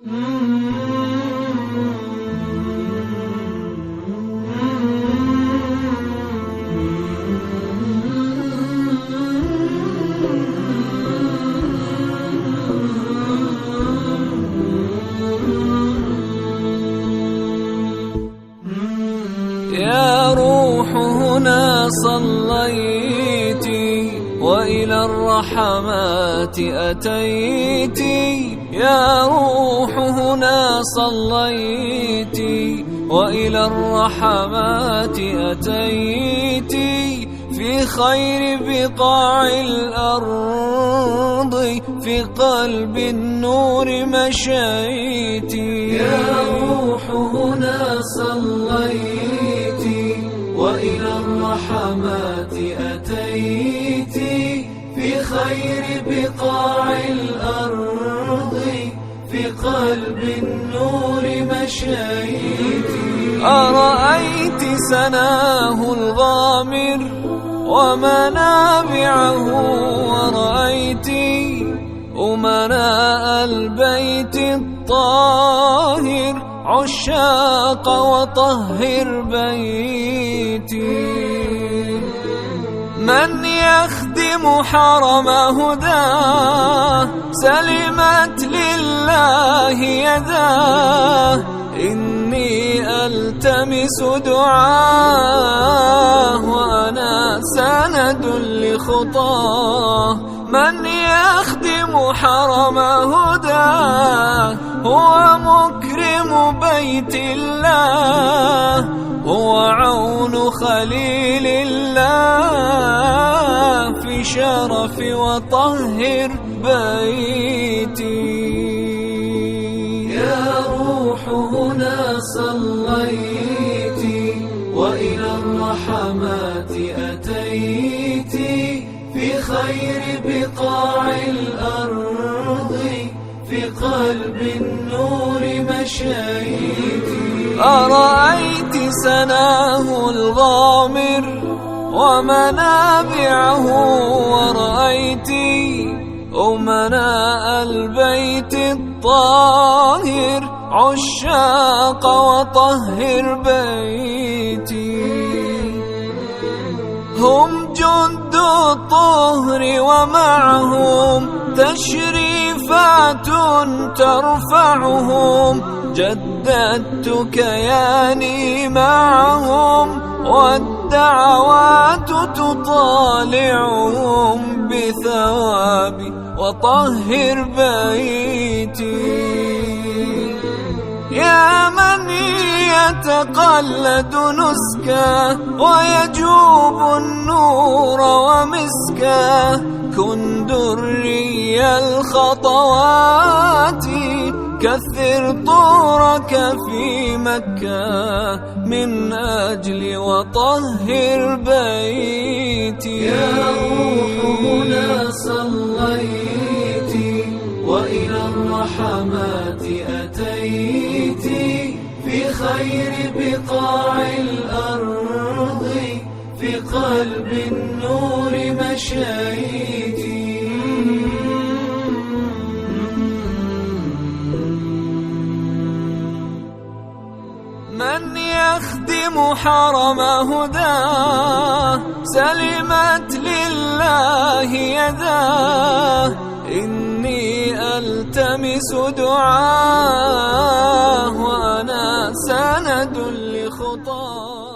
يا روح هنا صليت وإلى الرحمات أتيت. يا روح هنا صليت وإلى الرحمات أتيت. في خير بقاع الأرض في قلب النور مشيت. يا روح هنا صليت وإلى الرحمات أتيت. في خير بقاع الأرض في قلب النور مشيت. أرأيت سناه الغامر ومنابعه، ورأيت أمناء البيت الطاهر عشاق وطهر بيتي. من يخدم حرم هداه سلمت لله يداه. إني ألتمس دعاه وأنا سند لخطاه. من يخدم حرم هداه هو مكرم بيت الله، هو عون خليل الله في شرف وطهر بيتي. يا روح هنا صليت وإلى الرحمات أتيت. في خير بقاع الأرض في قلب النور مشيت. أرأيت سناه الغامر ومنابعه، ورأيت أمناء البيت الطاهر عشاق وطهر بيتي. هم جند الطهر ومعهم تشريفات ترفعهم. جددت كياني معهم والدعوات تطالعهم بثوابي وطهر بيتي. يا من يتقلد نسكه ويجوب النور ومسكه. كن دري الخطوات كثر طورك في مكة من أجل وطهر بيتي. يا روح هنا صليت وإلى الرحمات أتيت. في خير بقاع الأرض في قلب النور مشيت. من يخدم حرم هداه سلمت لله يداه. إني ألتمس دعاه وأنا سند لخطاه.